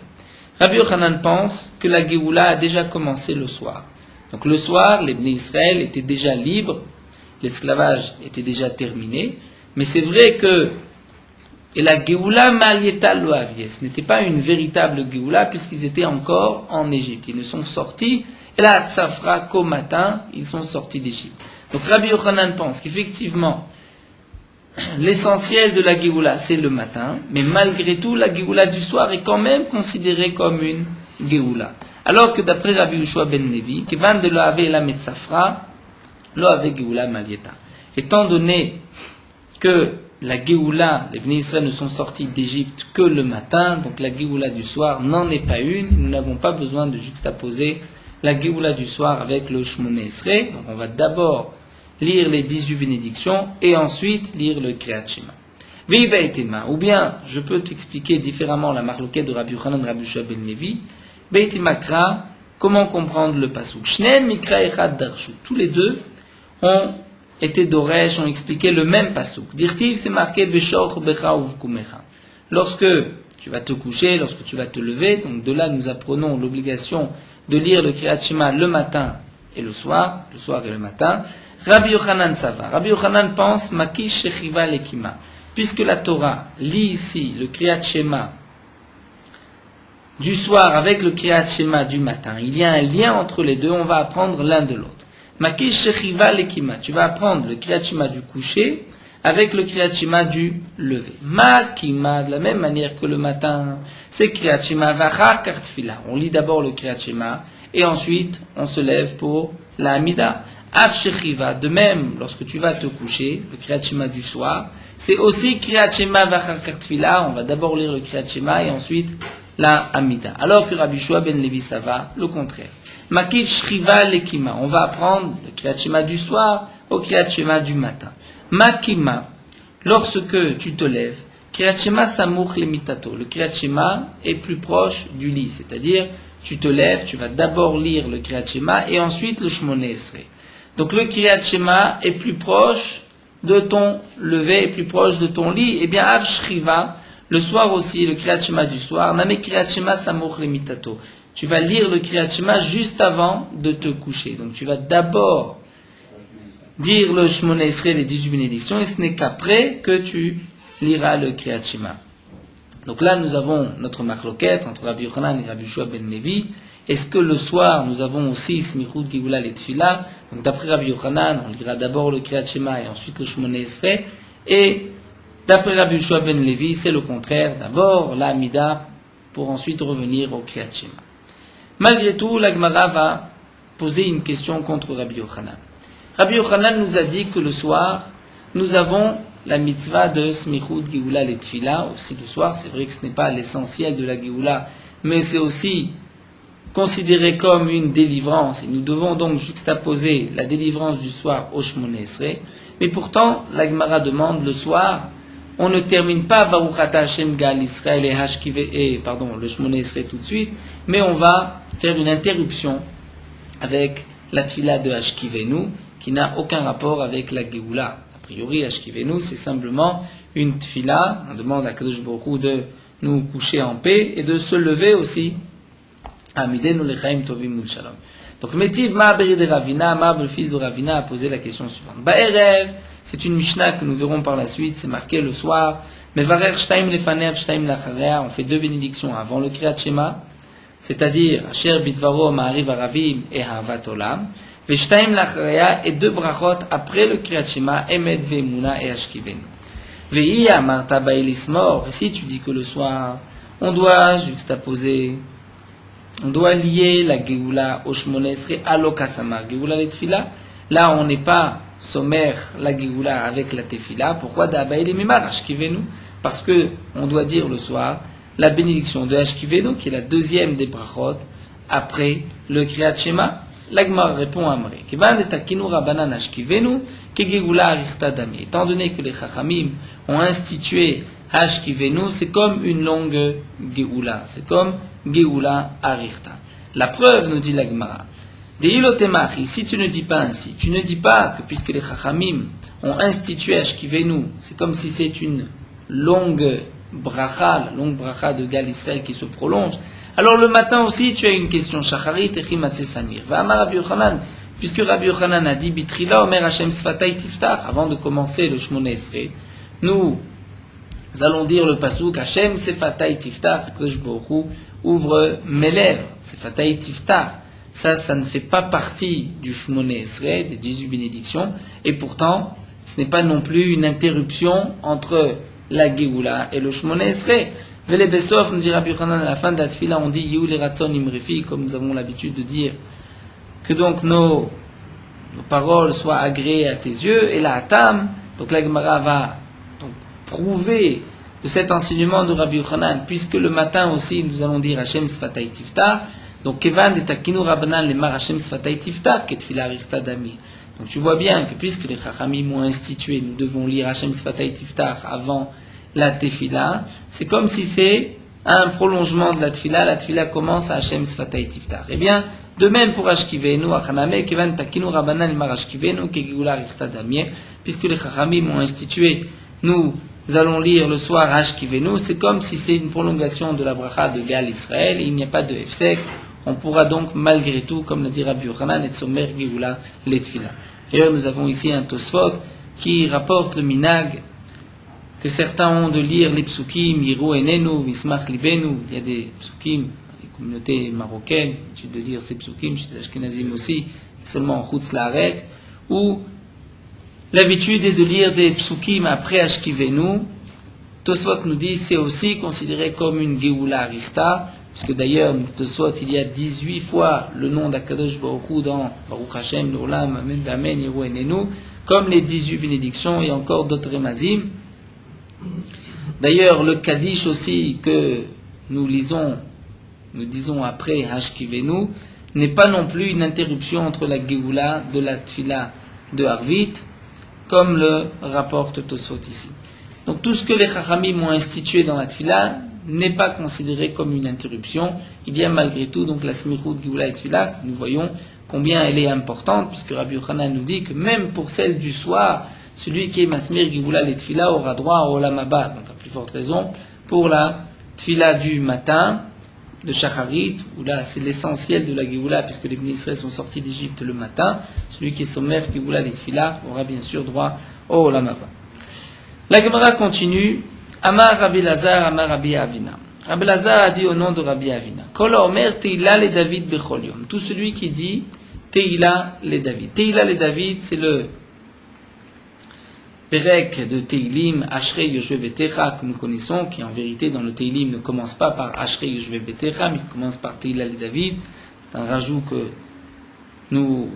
Rabbi Yochanan pense que la Geoula a déjà commencé le soir. Donc le soir, les Bnei Israël étaient déjà libres, l'esclavage était déjà terminé, mais c'est vrai que et la Geoula Malieta Loavie, ce n'était pas une véritable Geoula puisqu'ils étaient encore en Égypte. Ils ne sont sortis, et là, Tzafra, qu'au matin, ils sont sortis d'Égypte. Donc Rabbi Yochanan pense qu'effectivement, l'essentiel de la Geoula, c'est le matin, mais malgré tout, la Geoula du soir est quand même considérée comme une Geoula. Alors que d'après Rabbi Yoshua ben Levi, Kevan de Loave la Metzafra, Loave Geoula Malieta. Étant donné que la Géoula, les Bnei Israël ne sont sortis d'Égypte que le matin, donc la Géoula du soir n'en est pas une, nous n'avons pas besoin de juxtaposer la Géoula du soir avec le Shmoneh Esrei, donc on va d'abord lire les 18 bénédictions et ensuite lire le Kriyat Shema. Veiba etema, ou bien je peux t'expliquer différemment la marloquette de Rabbi Yochanan et Rabbi Yoshua ben Levi, Beitima Kra, comment comprendre le pasuk. Shneem Mikra Echad Darshu, tous les deux ont été d'Oresh, ont expliqué le même pasuk. Dirtiv, c'est marqué Beshor Becha Uvkumecha. Lorsque tu vas te coucher, lorsque tu vas te lever, donc de là nous apprenons l'obligation de lire le Kriyat Shema le matin et le soir et le matin. Rabbi Yochanan Sava. Rabbi Yochanan pense Makish Shechiva Lekima. Puisque la Torah lit ici le Kriyat Shema du soir avec le Kriyat Shema du matin, il y a un lien entre les deux, on va apprendre l'un de l'autre. Makish Shechiva Lekima. Tu vas apprendre le Kriyat Shema du coucher avec le Kriyat Shema du lever. Makima, de la même manière que le matin, c'est Kriyat Shema Vachar Kartfila. On lit d'abord le Kriyat Shema et ensuite on se lève pour la Hamida. Af Shechiva, de même, lorsque tu vas te coucher, le Kriyat Shema du soir, c'est aussi Kriyat Shema Vachar Kartfila. On va d'abord lire le Kriyat Shema et ensuite la Hamida. Alors que Rabbi Yoshua ben Levi Sava, le contraire. Makif Shriva Lekima. On va apprendre le Kriyat Shema du soir au Kriyat Shema du matin. Makima, lorsque tu te lèves, Kriyat Shema Samuch Lemitato. Le Kriyat Shema est plus proche du lit, c'est-à-dire tu te lèves, tu vas d'abord lire le Kriyat Shema et ensuite le Shmoneh Esrei. Donc le Kriyat Shema est plus proche de ton lever, est plus proche de ton lit. Eh bien, Av Shriva, le soir aussi, le Kriyat Shema du soir, Name Kriyat Shema Samuch Lemitato. Tu vas lire le Kriyat Shema juste avant de te coucher. Donc tu vas d'abord dire le Shmoneh Esrei, les 18 bénédictions, et ce n'est qu'après que tu liras le Kriyat Shema. Donc là, nous avons notre marloquette entre Rabbi Yochanan et Rabbi Yoshua ben Levi. Est-ce que le soir, nous avons aussi Smichut Geoula et Tfila? Donc d'après Rabbi Yochanan, on lira d'abord le Kriyat Shema et ensuite le Shmoneh Esrei. Et d'après Rabbi Yoshua ben Levi, c'est le contraire. D'abord la Hamida pour ensuite revenir au Kriyat Shema. Malgré tout, la Gemara va poser une question contre Rabbi Yochanan. Rabbi Yochanan nous a dit que le soir, nous avons la mitzvah de Smichut Geoula et Tfila, aussi le soir. C'est vrai que ce n'est pas l'essentiel de la Geoula, mais c'est aussi considéré comme une délivrance. Et nous devons donc juxtaposer la délivrance du soir au Shmoneh Esrei. Mais pourtant, la Gemara demande, le soir, on ne termine pas Baruch Ata Hashem Gal Israël et le Shmoneh Esrei tout de suite, mais on va faire une interruption avec la Tfila de Hashkivenu, qui n'a aucun rapport avec la Geoula. A priori, Hashkivenu, c'est simplement une tfila, on demande à Kadosh Baruch Hu de nous coucher en paix et de se lever aussi. Amidenu lechaim tovim ul shalom. Donc, Metiv Ma'aberi de Ravina, Ma'ab le fils de Ravina a posé la question suivante. Ba'erev, c'est une Mishnah que nous verrons par la suite, c'est marqué le soir. Mevarer shtaim lefanev, shtaim lacharea, on fait 2 bénédictions avant le Kriyat Shema, c'est-à-dire Asher bitvaro ma'ariv aravim et ha'avat olam, veshtaim lacharea et 2 brachot après le Kriyat Shema, emet ve'emuna et ashkivenu. Ve'iya marta ba'ilismor, et si tu dis que le soir, on doit juxtaposer, on doit lier la Géoula au Shmoneh Esrei à l'Okasama. Géoula les Tefila, là on n'est pas sommaire la Géoula avec la Tefila. Pourquoi d'Abaï les Mimar Ashkivenu? Parce que on doit dire le soir la bénédiction de Ashkivenu, qui est la deuxième des brachot, après le Kriyat Shema. L'Agmar répond à Amré. Kevan et Takinu Rabanan Ashkivenu, ke Géoula Arichta Dami. Étant donné que les Chachamim ont institué Ashkivenu, c'est comme une longue Géoula. C'est comme Géoula Arichta. La preuve, nous dit la Gemara. Deilotemari, si tu ne dis pas ainsi, tu ne dis pas que puisque les Chachamim ont institué Ashkivenu, c'est comme si c'est une longue bracha, la longue bracha de Gal Israël qui se prolonge. Alors le matin aussi, tu as une question. Shacharit et Chimatse Samir. Va amar Rabbi Yochanan, puisque Rabbi Yochanan a dit Bitrila Omer Hashem Sfatay Tiftar, avant de commencer le Shmoneh Esrei, nous allons dire le pasuk Hashem Sefatay Tiftar, Kadosh Baruch Hu ouvre mes lèvres, Sefatay Tiftar. Ça ne fait pas partie du Shmoneh Esrei, des 18 bénédictions, et pourtant, ce n'est pas non plus une interruption entre la Géoula et le Shmoneh Esrei. Vele Besof, nous dit Rabbi Yochanan, à la fin de la Tfila, on dit Yehu le Ratzon Imrefi, comme nous avons l'habitude de dire, que donc nos paroles soient agréées à tes yeux, et la Hatam, donc la Gemara va donc prouver de cet enseignement de Rabbi Yochanan, puisque le matin aussi nous allons dire Hashem Sfatay Tiftar, donc Kevan de Takinu Rabbanan Lemar Hashem Sfatay Tiftar, Ketfila Arichta Dami. Donc tu vois bien que puisque les Chachamim ont institué, nous devons lire Hashem Sfatay Tiftar avant la Tefila, c'est comme si c'est un prolongement de la Tefila commence à Hashem Sfatay Tiftar. Eh bien, de même pour Ashkivenu, Achaname, Kevan Takinu Rabbanan Lemar Ashkivenu, Kegula Arichta Dami, puisque les Chachamim ont institué, nous allons lire le soir Ashkivenu, c'est comme si c'est une prolongation de la bracha de Gal Israël, et il n'y a pas de Hefsek. On pourra donc malgré tout, comme l'a dit Rabbi Yochanan, et Somer Géoula les Tefila. D'ailleurs, nous avons ici un Tosfot qui rapporte le minag que certains ont de lire les psukim, Yiru Enenu, Vismach Libenu. Il y a des psukim, les communautés marocaines, l'habitude de lire ces psukim, chez les Ashkenazim aussi, seulement en Chutz Laaretz, où l'habitude est de lire des psukim après Ashkivenu. Tosfot nous dit c'est aussi considéré comme une Géoula Arichta, puisque d'ailleurs, Tosfot, il y a 18 fois le nom d'Akadosh Baruch Hu dans Baruch Hashem, L'Olam, Amen, Amen, Yeru Enenu, comme les 18 bénédictions et encore d'autres remazim. D'ailleurs, le Kaddish aussi que nous disons après Ashkivenu, n'est pas non plus une interruption entre la Géoula de la Tfila de Harvit, comme le rapporte Tosfot ici. Donc tout ce que les Chachamim ont institué dans la Tfila n'est pas considéré comme une interruption. Il y a malgré tout donc la Smichut Géoula et Tfila, nous voyons combien elle est importante, puisque Rabbi Yochanan nous dit que même pour celle du soir, celui qui est Masmir Géoula et Tfila aura droit au Olam Haba. Donc à plus forte raison, pour la Tfila du matin, de Shacharit, où là c'est l'essentiel de la Géoula, puisque les Bnei Israël sont sortis d'Égypte le matin, celui qui est sommaire Géoula et Tfila aura bien sûr droit au Olam Haba. La Gemara continue. Amar Rabbi Lazar, Amar Rabbi Avina. Rabbi Lazar a dit au nom de Rabbi Avina, Kol Omer Teila le David Bechol Yom. Tout celui qui dit Teila le David. Teila le David, c'est le Perek de Teilim, Ashrei Yoshve Betecha, que nous connaissons, qui en vérité dans le Teilim ne commence pas par Ashrei Yoshve Betecha, mais commence par Teila le David. C'est un rajout que nous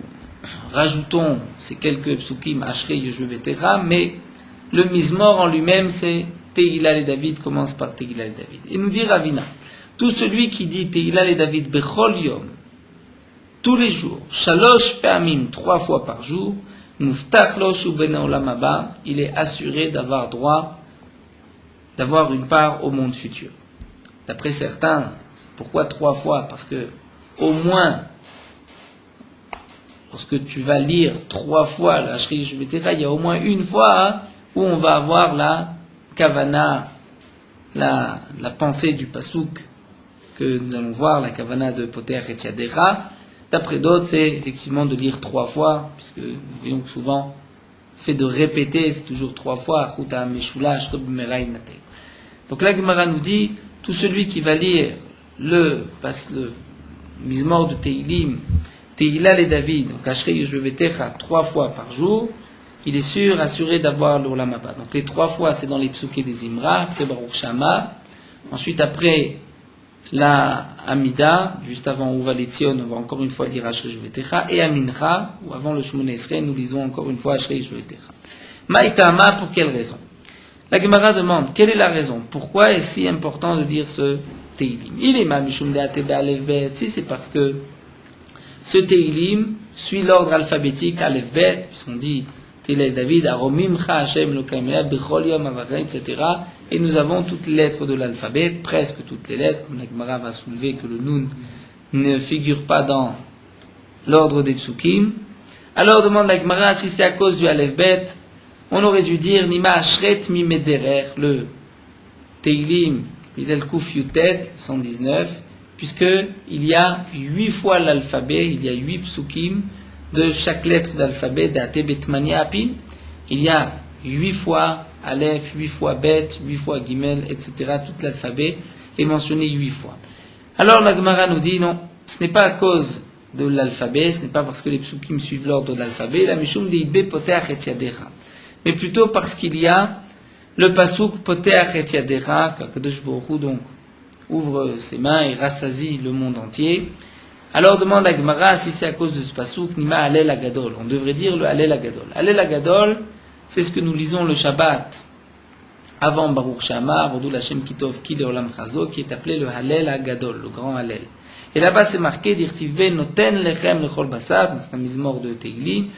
rajoutons ces quelques psukim Ashrei Yoshve Betecha, mais le Mizmor en lui-même, c'est Teila le David, commence par Teila le David. Et nous dit Ravina, tout celui qui dit Teila le David Bechol Yom, tous les jours, Shalosh Pe'amim, 3 fois par jour, Muftach lo shu ben haolam haba, il est assuré d'avoir droit, d'avoir une part au monde futur. D'après certains, pourquoi 3 fois? Parce que, au moins, lorsque tu vas lire 3 fois le Ashrei Yoshve Betecha, il y a au moins une fois où on va avoir la kavana, la pensée du pasouk que nous allons voir, la kavana de Poter et Yadecha. D'après d'autres, c'est effectivement de lire 3 fois, puisque nous voyons que souvent, le fait de répéter, c'est toujours 3 fois. Donc la Gemara nous dit, tout celui qui va lire le Mizmor de Teilim, Teila et David, donc Ashrei Yoshbevetecha 3 fois par jour, il est assuré d'avoir l'Olam Haba. Donc les 3 fois, c'est dans les psuké des Imra, après Baruch Shama, ensuite après la Amida, juste avant Uva Letzion, on va encore une fois lire Ashrei Yoshbevetecha, et Amincha, ou avant le Shemona Esrei, nous lisons encore une fois Ashrei Yoshbevetecha. Maïtama, pour quelle raison? La Gemara demande, quelle est la raison? Pourquoi est-ce si important de lire ce Teilim? Il est Mishum De'ate Be'alef Bet, si c'est parce que ce Teilim suit l'ordre alphabétique Aleph Bet, puisqu'on dit Teila David, Aromimcha Hashem Elokaim Bechol Yom Avachem, etc. Et nous avons toutes les lettres de l'alphabet, presque toutes les lettres, comme la Gemara va soulever que le Nun ne figure pas dans l'ordre des Psukim. Alors demande la Gemara, si c'est à cause du Aleph Bet, on aurait dû dire Nima Ashret Mi Mederer, le Teilim, Midel Kuf Yutet, 119, puisqu'il y a 8 fois l'alphabet, il y a 8 psukim de chaque lettre d'alphabet, d'Ate Betmania Apin. Il y a 8 fois Aleph, 8 fois Bet, 8 fois Gimel, etc. Tout l'alphabet est mentionné 8 fois. Alors la Gemara nous dit non, ce n'est pas à cause de l'alphabet, ce n'est pas parce que les psukim suivent l'ordre de l'alphabet, la Mishum Deidbe Poteach et Yadecha, mais plutôt parce qu'il y a le pasuk Poteach et Yadecha, qu'Akadosh Baruch Hu donc ouvre ses mains et rassasie le monde entier. Alors demande à Gemara si c'est à cause de ce pasuk Nima Halel Agadol. On devrait dire le Halel Agadol. Halel Agadol, c'est ce que nous lisons le Shabbat avant Baruch Shama, Rodou Lashem Kitov Ki Leolam Chazo, qui est appelé le Halel Agadol, le grand Halel. Et là-bas c'est marqué Dirtivbe Noten Lechem Lechol Basar, c'est un mizmor de Tegli,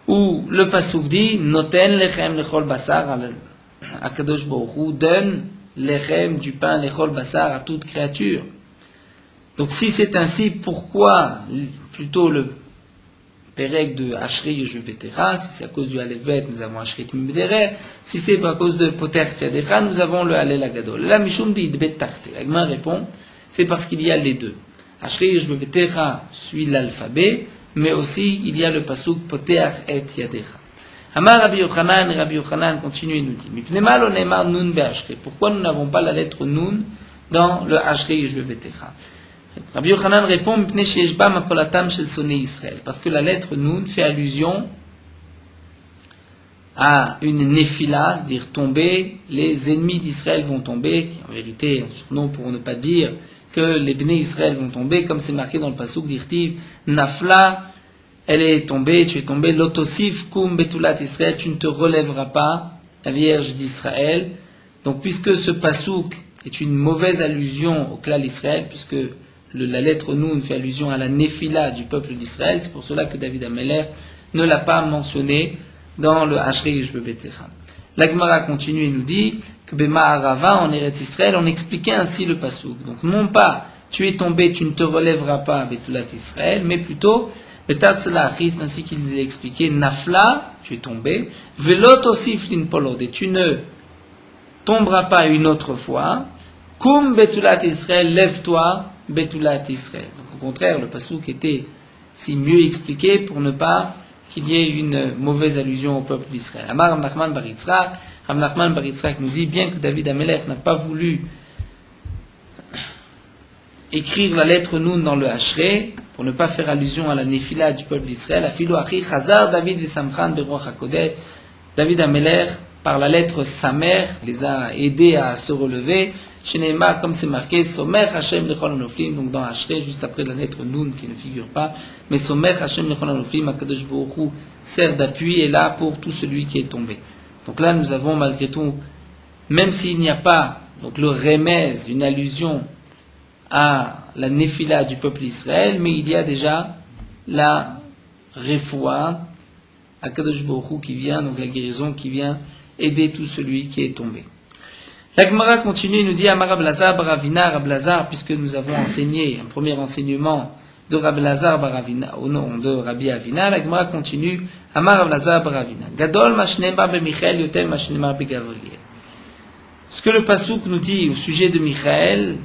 où le pasuk dit Noten Lechem Lechol Basar, Akadosh Baruch Hu donne lechem, du pain, lechol basar, à toute créature. Donc si c'est ainsi, pourquoi plutôt le Pérec de Ashrei Yoshbevetecha? Si c'est à cause du Aleph Bet, nous avons Ashrei Timibederer. Si c'est à cause de Poter Tyadecha, nous avons le Halel Agadol. La Mishum Deidbet Tarte. La Gemara répond, c'est parce qu'il y a les deux. Ashrei Yoshbevetecha suit l'alphabet, mais aussi il y a le pasuk Poter et Yadecha. Amar Rabbi Yochanan continue et nous dit, Mipnema lo ne'emar nun be'ashrei. Pourquoi nous n'avons pas la lettre nun dans le Ashrei Yoshbevetecha? Rabbi Yochanan répond, Mipnei sheyesh ba mapolatam shel sonei Israël. Parce que la lettre nun fait allusion à une néphila, dire tomber, les ennemis d'Israël vont tomber, qui en vérité, un surnom pour ne pas dire que les Bnei Israël vont tomber, comme c'est marqué dans le pasuk d'Irtiv, Nafla, elle est tombée, tu es tombé, l'otosif kum betulat Israël, tu ne te relèveras pas, la Vierge d'Israël. Donc puisque ce pasuk est une mauvaise allusion au clan d'Israël, puisque la lettre Nun fait allusion à la néphila du peuple d'Israël, c'est pour cela que David Ameler ne l'a pas mentionné dans le Ashrei Yoshbevetecha. La Gemara continue et nous dit que Bema Arava, en Eretz Israël, on expliquait ainsi le pasuk. Donc non pas tu es tombé, tu ne te relèveras pas betulat Israël, mais plutôt le Tatzlachis, ainsi qu'il nous a expliqué, Nafla, tu es tombé, Velot osif linpolod, et tu ne tomberas pas une autre fois, Kum betulat Israël, lève-toi, betulat Israël. Donc au contraire, le pasuk était si mieux expliqué pour ne pas qu'il y ait une mauvaise allusion au peuple d'Israël. Amar Rav Nachman bar Yitzhak nous dit, bien que David Ameler n'a pas voulu écrire la lettre Nun dans le Ashrei, pour ne pas faire allusion à la néphila du peuple d'Israël, Afilo Achi Chazar David et Samchan Beruach HaKodesh, David Ameler, par la lettre Samer, les a aidés à se relever, Sheneema, comme c'est marqué, Somer Hashem Lechol Hanoflim, donc dans Ashrei, juste après la lettre Nun qui ne figure pas, mais Somer Hashem Lechol Hanoflim, HaKadosh Baruch Hu sert d'appui et là pour tout celui qui est tombé. Donc là nous avons malgré tout, même s'il n'y a pas donc le remez, une allusion à la néphila du peuple d'Israël, mais il y a déjà la refoua, HaKadosh Baruch Hu qui vient, donc la guérison qui vient aider tout celui qui est tombé. La Gemara continue, il nous dit Amar Rab Lazar bar Avina, Rab Lazar, puisque nous avons enseigné un premier enseignement de Rab Lazar bar Avina, au nom de Rabbi Avina, la Gemara continue Amar Rab Lazar bar Avina. Gadol mashnema be Michael yotel mashnema be Gabriel. Ce que le Passouk nous dit au sujet de Michaël,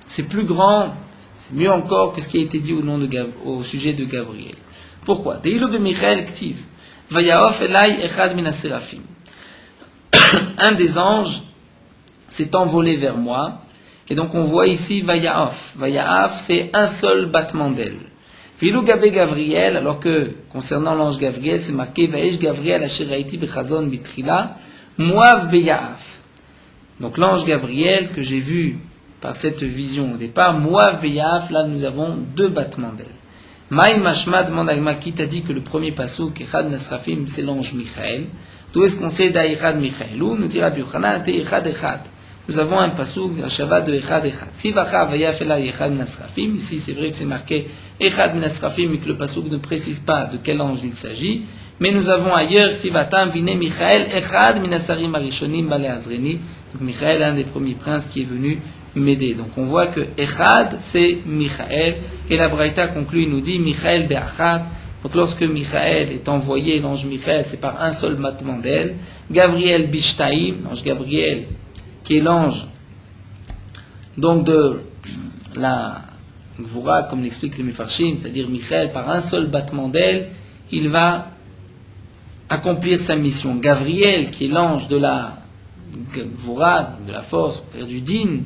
c'est plus grand, c'est mieux encore que ce qui a été dit au sujet de Gabriel. Pourquoi? Deilo be Michaël ktiv, vayaof elai echad min ha-seraphim. Un des anges s'est envolé vers moi, et donc on voit ici vayaof. Vayaof, c'est un seul battement d'aile. Vilou gabe Gabriel, alors que concernant l'ange Gabriel, c'est marqué vayesh Gabriel asher haïti bechazon bitrila, moav beyaaf. Donc l'ange Gabriel que j'ai vu par cette vision au départ, moav beyaaf, là nous avons deux battements d'aile. Maï Mashma demande à Gma qui t'a dit que le premier passouk, Echad Nasrafim, c'est l'ange Michaël. D'où est-ce qu'on sait d'Echad Michaël? Ou nous dira Biyochanan, t'es Echad Echad. Nous avons un passouk, un Shabbat de Echad Echad. Si Vacha Vayafela Echad Nasrafim, ici c'est vrai que c'est marqué Echad Nasrafim et que le passouk ne précise pas de quel ange il s'agit. Mais nous avons ailleurs, Tivatam Vine Michaël Echad Minasarim Arishonim Bale Azreni. Donc Michaël est un des premiers princes qui est venu m'aider. Donc on voit que Echad c'est Michaël et la Braïta conclut, il nous dit Michaël Be'achad. Donc lorsque Michaël est envoyé, l'ange Michaël c'est par un seul battement d'aile. Gabriel Bishtaim, l'ange Gabriel qui est l'ange donc de la Gvura, comme l'explique les Mefarshim, c'est-à-dire Michaël par un seul battement d'aile, il va accomplir sa mission. Gabriel qui est l'ange de la Gvura, de la force, c'est-à-dire du din,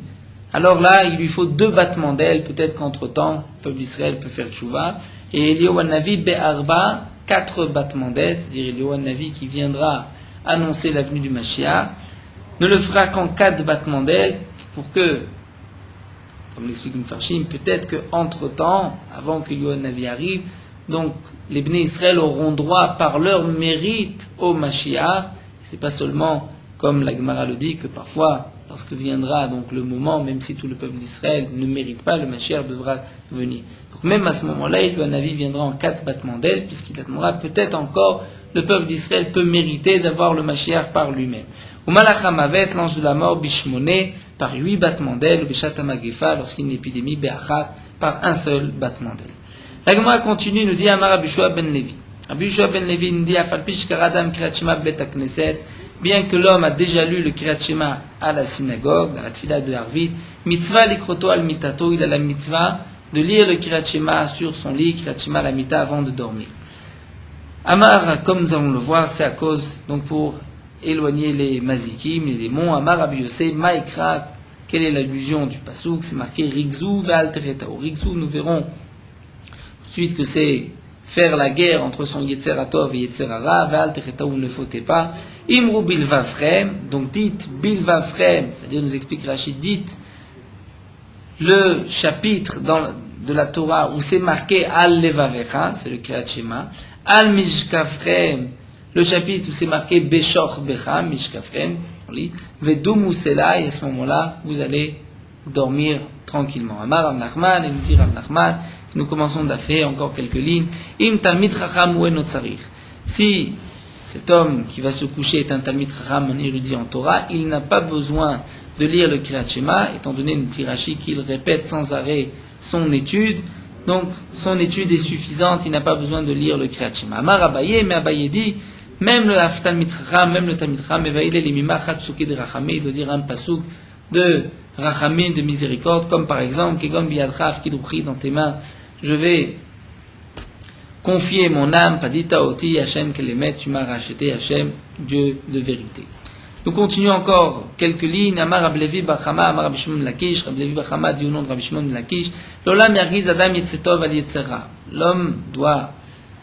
alors là, il lui faut deux battements d'aile, peut-être qu'entre-temps, le peuple d'Israël peut faire tchouva. Et Eliyahu Navi Be'arba, 4 battements d'aile, c'est-à-dire Eliyahu Navi qui viendra annoncer la venue du Mashiach, ne le fera qu'en 4 battements d'aile, pour que, comme l'explique Mefarshim, peut-être qu'entre-temps, avant que Eliyahu Navi arrive, donc les Bnei Israël auront droit par leur mérite au Mashiach. C'est pas seulement, comme la Gemara le dit, que parfois, lorsque viendra donc le moment, même si tout le peuple d'Israël ne mérite pas, le Mashiach devra venir. Donc même à ce moment-là, Eliyahu Navi viendra en 4 battements d'aile, puisqu'il attendra peut-être encore, le peuple d'Israël peut mériter d'avoir le Mashiach par lui-même. Ou Malachamavet, l'ange de la mort, Bishmoné, par 8 battements d'aile, ou Bishatamagefa, lorsqu'il y a une épidémie, Be'achat, par un seul battement d'aile. La Gemara continue, nous dit Amar Rabbi Yehoshua ben Levi. Rabbi Yehoshua ben Levi nous dit Afalpish karadam Kriyat Shema bet hakneset. Bien que l'homme a déjà lu le Kriyat Shema à la synagogue, à la tfila de Harvit, mitzvah likroto al mitato, il a la mitzvah de lire le Kriyat Shema sur son lit, Kriyat Shema la mita avant de dormir. Amar, comme nous allons le voir, c'est à cause, donc pour éloigner les mazikim, les démons. Amar Rabbi Yossé, Maïkra, quelle est l'allusion du pasouk? C'est marqué Rigzou ve'al teretao. Rigzou, nous verrons ensuite que c'est faire la guerre entre son Yetzer Hatov et Yetzer Hara, ve'al teretao, ne fautez pas. Imru bilvafrem, donc dites bilvafrem, c'est-à-dire nous explique Rachid, dites le chapitre de la Torah où c'est marqué al levavecha, c'est le Kriyat Shema, al mishkafrem, le chapitre où c'est marqué beshor becha, mishkafrem, on lit, vedumu selai, et à ce moment-là, vous allez dormir tranquillement. Amar Rav Nachman, et nous dit Rav Nachman, nous commençons d'affaire encore quelques lignes, im talmid chacham ou enot tzarich. Si cet homme qui va se coucher est un Talmid Chacham, un érudit en Torah, il n'a pas besoin de lire le Kriyat Shema, étant donné une tirachi qu'il répète sans arrêt son étude. Donc, son étude est suffisante, il n'a pas besoin de lire le Kriyat Shema. Amar Abaye, mais Abaye dit, même le Talmid Chacham, même le Talmid Chacham, il doit dire un pasouk de Rachamim, de miséricorde, comme par exemple, Kegon Biyadcha, Kidruchi, dans tes mains, je vais confier mon âme, Padita Oti, Hachem Kelemet, tu m'as racheté, Hachem, Dieu de vérité. Nous continuons encore quelques lignes. Amar Rablevi Bachama, Amar Rabbi Shimon Lakish, Rablevi Bachama dit au nom de Rabbi Shimon Lakish, L'Olam Yargiz Adam Yetzetov Al Yetzera. L'homme doit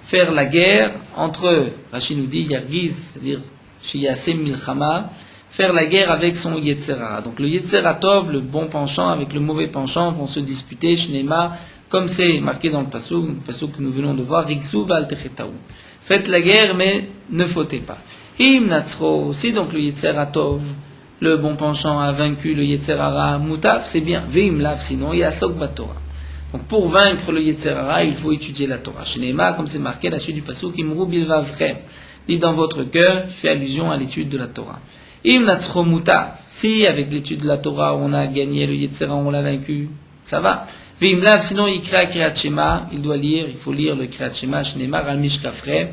faire la guerre entre, Rachid nous dit, Yargiz, c'est-à-dire Shiyasem Milchama, faire la guerre avec son Yetzera. Donc le Yetzeratov, le bon penchant, avec le mauvais penchant, vont se disputer, Shnema, comme c'est marqué dans le passouk que nous venons de voir, Rigzou ve'al techetaou. Faites la guerre, mais ne fautez pas. Im natzro, si donc le Yetzer Hatov, le bon penchant, a vaincu le Yetzer Hara, mutaf, c'est bien. Ve'im lav, sinon, yasok batorah. Donc pour vaincre le Yetzer Hara, il faut étudier la Torah. Shnema, comme c'est marqué la suite du passouk, imru bilvavrem, dit dans votre cœur, qui fait allusion à l'étude de la Torah. Im natzro mutaf, si avec l'étude de la Torah, on a gagné le Yetzer Hara, on l'a vaincu, ça va. Veimlav, sinon il crée Kriyat Shema, il faut lire le Kriyat Shema, Shneimar al Mishkafrem,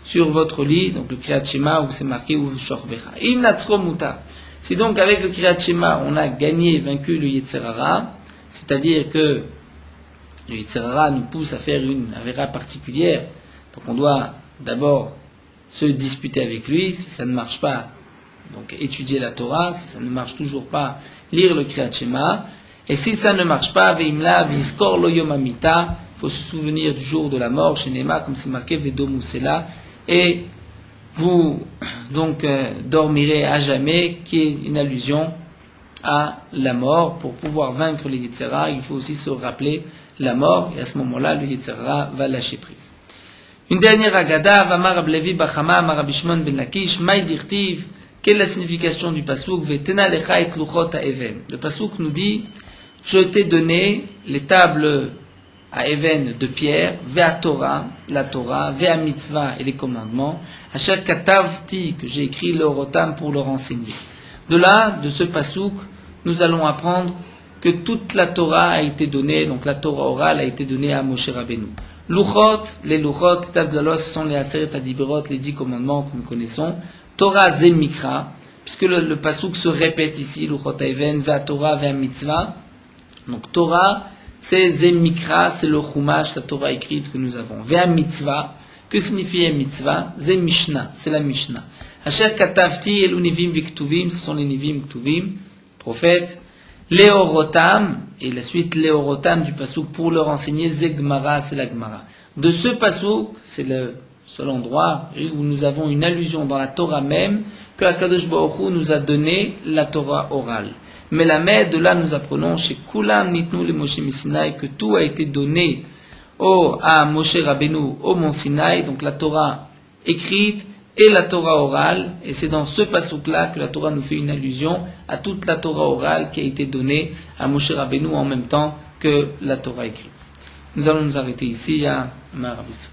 sur votre lit, donc le Kriyat Shema où c'est marqué ou Shorbecha. Im Natzro Muta. Si donc avec le Kriyat Shema, on a gagné, vaincu le Yetzer Hara, c'est-à-dire que le Yetzer Hara nous pousse à faire une avéra particulière, donc on doit d'abord se disputer avec lui. Si ça ne marche pas, donc étudier la Torah. Si ça ne marche toujours pas, lire le Kriyat Shema. Et si ça ne marche pas, veimla viskor lo yom hamita, il faut se souvenir du jour de la mort, chez Nema, comme c'est marqué vedo musela, et vous donc dormirez à jamais, qui est une allusion à la mort. Pour pouvoir vaincre le Yetzer Hara, il faut aussi se rappeler la mort, et à ce moment-là, le Yetzer Hara va lâcher prise. Une dernière agada, Vamar Rab Levi Bachama, Amar Bishmon ben Lakish, Maï dirtiv, quelle est la signification du pasouk? Vetena lecha et luchot ha'even. Le pasouk nous dit, je t'ai donné les tables à Even de pierre, Vea Torah, la Torah, Vea Mitzvah et les commandements, Asher Katavti, que j'ai écrit le Rotam pour leur enseigner. De là, de ce pasouk, nous allons apprendre que toute la Torah a été donnée, donc la Torah orale a été donnée à Moshe Rabbeinu. Luchot, les tables de l'os sont les Aseret Adibirot, les 10 commandements que nous connaissons. Torah Zemikra, puisque le pasouk se répète ici, Luchot Even, Vea Torah, Vea Mitzvah. Donc Torah, c'est Zemikra, c'est le Chumash, la Torah écrite que nous avons. Vea Mitzvah, que signifie Mitzvah? Zemishna, c'est la Mishnah. Asher Katavti elu Nivim Viktuvim, ce sont les Nivim Ktuvim, prophètes. Léorotam, et la suite Léorotam du pasouk pour leur enseigner, Zegmara, c'est la Gemara. De ce pasouk, c'est le seul endroit où nous avons une allusion dans la Torah même, que Akadosh Baruch Hu nous a donné la Torah orale. Mais la mer, de là nous apprenons chez Kulam Nitnu le Moshe Sinai que tout a été donné à Moshe Rabbeinu au Mont Sinaï, donc la Torah écrite et la Torah orale, et c'est dans ce pasouk-là que la Torah nous fait une allusion à toute la Torah orale qui a été donnée à Moshe Rabbeinu en même temps que la Torah écrite. Nous allons nous arrêter ici à Marabitzou.